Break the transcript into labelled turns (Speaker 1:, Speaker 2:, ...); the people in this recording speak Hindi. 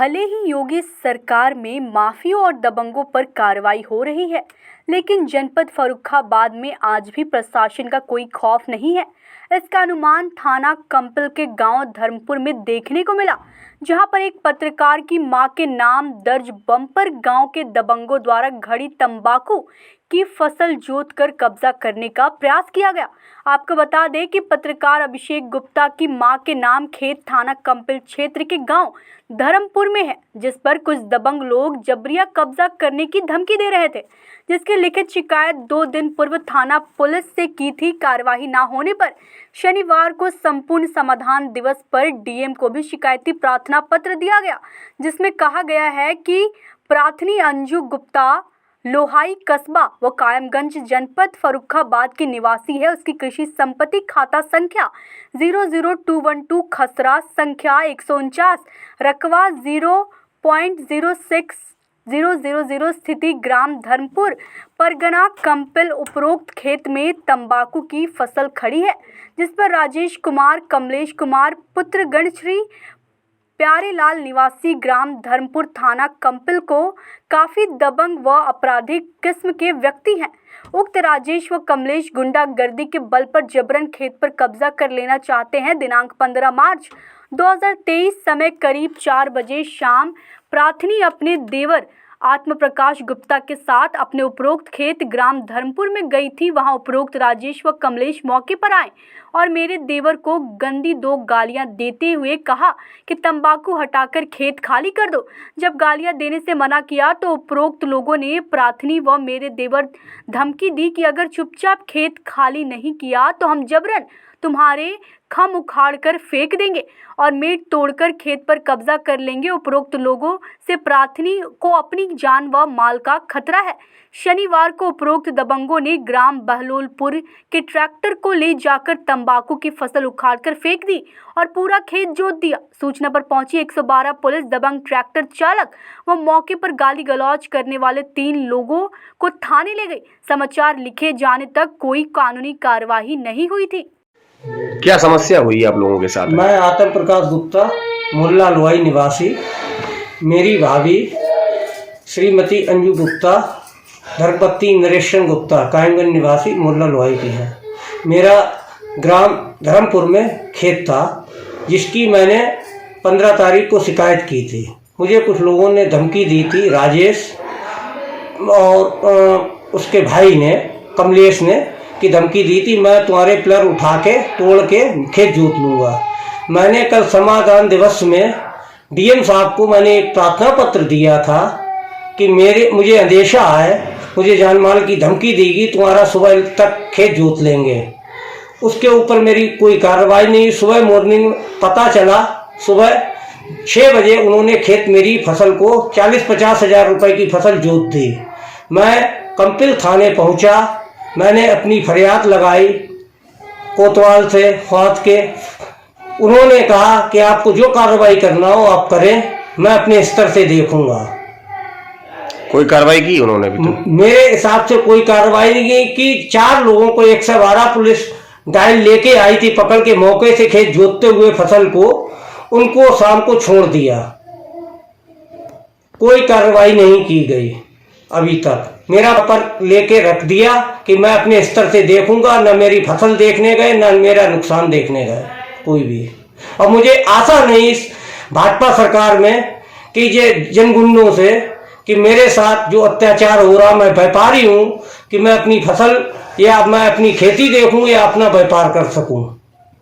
Speaker 1: भले ही योगी सरकार में माफियों और दबंगों पर कार्रवाई हो रही है, लेकिन जनपद फर्रुखाबाद में आज भी प्रशासन का कोई खौफ नहीं है। इसका अनुमान थाना कंपल के गांव धर्मपुर में देखने को मिला, जहां पर एक पत्रकार की मां के नाम दर्ज बम्पर गांव के दबंगों द्वारा घड़ी तंबाकू की फसल जोतकर कब्जा करने का प्रयास किया गया। आपको बता दें कि पत्रकार अभिषेक गुप्ता की मां के नाम खेत थाना कंपल क्षेत्र के गांव धर्मपुर में है, जिस पर कुछ दबंग लोग जबरिया कब्जा करने की धमकी दे रहे थे, जिसकी लिखित शिकायत 2 दिन पूर्व थाना पुलिस से की थी। कार्यवाही न होने पर शनिवार को संपूर्ण समाधान दिवस पर डीएम को भी शिकायती प्रार्थना पत्र दिया गया, जिसमें कहा गया है कि प्रार्थनी अंजू गुप्ता लोहाई कस्बा व कायमगंज जनपद फर्रुखाबाद की निवासी है। उसकी कृषि संपत्ति खाता संख्या 00212 खसरा संख्या 149 रकवा 0.06000 स्थिति ग्राम धर्मपुर परगना कंपल उपरोक्त खेत में तंबाकू की फसल खड़ी है, जिस पर राजेश कुमार कमलेश कुमार पुत्र गणश्री प्यारेलाल निवासी ग्राम धर्मपुर थाना कंपल को काफी दबंग व आपराधिक किस्म के व्यक्ति हैं। उक्त राजेश व कमलेश गुंडागर्दी के बल पर जबरन खेत पर कब्जा कर लेना चाहते हैं। दिनांक 15 मार्च 2023 समय करीब 4 बजे शाम प्रार्थनी अपने देवर आत्म प्रकाश गुप्ता के साथ अपने उपरोक्त खेत ग्राम धर्मपुर में गई थी। वहां उपरोक्त राजेश व कमलेश मौके पर आए और मेरे देवर को गंदी 2 गालियां देते हुए कहा कि तंबाकू हटाकर खेत खाली कर दो। जब गालियां देने से मना किया तो उपरोक्त लोगों ने प्रार्थनी व मेरे देवर धमकी दी कि अगर चुपचाप खेत खाली नहीं किया तो हम जबरन तुम्हारे खम उखाड़ कर फेंक देंगे और मेट तोड़कर खेत पर कब्जा कर लेंगे। उपरोक्त लोगों से प्रार्थनी को अपनी जान व माल का खतरा है। शनिवार को उपरोक्त दबंगों ने ग्राम बहलोलपुर के ट्रैक्टर को ले जाकर तंबाकू की फसल उखाड़कर फेंक दी और पूरा खेत जोत दिया। सूचना पर पहुंची 112 पुलिस दबंग ट्रैक्टर चालक व मौके पर गाली गलौज करने वाले 3 लोगों को थाने ले गई। समाचार लिखे जाने तक कोई कानूनी कार्यवाही नहीं हुई थी।
Speaker 2: क्या समस्या हुई आप लोगों के साथ?
Speaker 3: मैं आत्म प्रकाश गुप्ता मुल्ला लोहाई निवासी, मेरी भाभी श्रीमती अंजू गुप्ता धर्मपति नरेशन गुप्ता कायमगंज निवासी मुल्ला लोहाई की है। मेरा ग्राम धर्मपुर में खेत था, जिसकी मैंने 15 तारीख को शिकायत की थी। मुझे कुछ लोगों ने धमकी दी थी, राजेश और उसके भाई ने कमलेश ने की धमकी दी थी, मैं तुम्हारे प्लर उठा के तोड़ के खेत जोत लूँगा। मैंने कल समाधान दिवस में डीएम साहब को मैंने एक प्रार्थना पत्र दिया था कि मुझे अंदेशा है, मुझे जान माल की धमकी देगी, तुम्हारा सुबह तक खेत जोत लेंगे। उसके ऊपर मेरी कोई कार्रवाई नहीं। सुबह मॉर्निंग पता चला, सुबह 6 बजे उन्होंने खेत मेरी फसल को 40-50 हज़ार रुपये की फसल जोत दी। मैं कंपल थाने पहुंचा, मैंने अपनी फरियाद लगाई कोतवाल से ख्वात के। उन्होंने कहा कि आपको जो कार्रवाई करना हो आप करें, मैं अपने स्तर से देखूंगा।
Speaker 2: कोई कार्रवाई की उन्होंने भी? तो
Speaker 3: मेरे हिसाब से कोई कार्रवाई नहीं की। 4 लोगों को 112 पुलिस डायल लेके आई थी, पकड़ के मौके से खेत जोतते हुए फसल को, उनको शाम को छोड़ दिया। कोई कार्रवाई नहीं की गई अभी तक। मेरा पर लेके रख दिया कि मैं अपने स्तर से देखूंगा, न मेरी फसल देखने गए न मेरा नुकसान देखने गए कोई भी। और मुझे आशा नहीं इस भाजपा सरकार में कि ये जनगुंडों से कि मेरे साथ जो अत्याचार हो रहा, मैं व्यापारी हूँ, कि मैं अपनी फसल या मैं अपनी खेती देखूं या अपना व्यापार कर सकूं।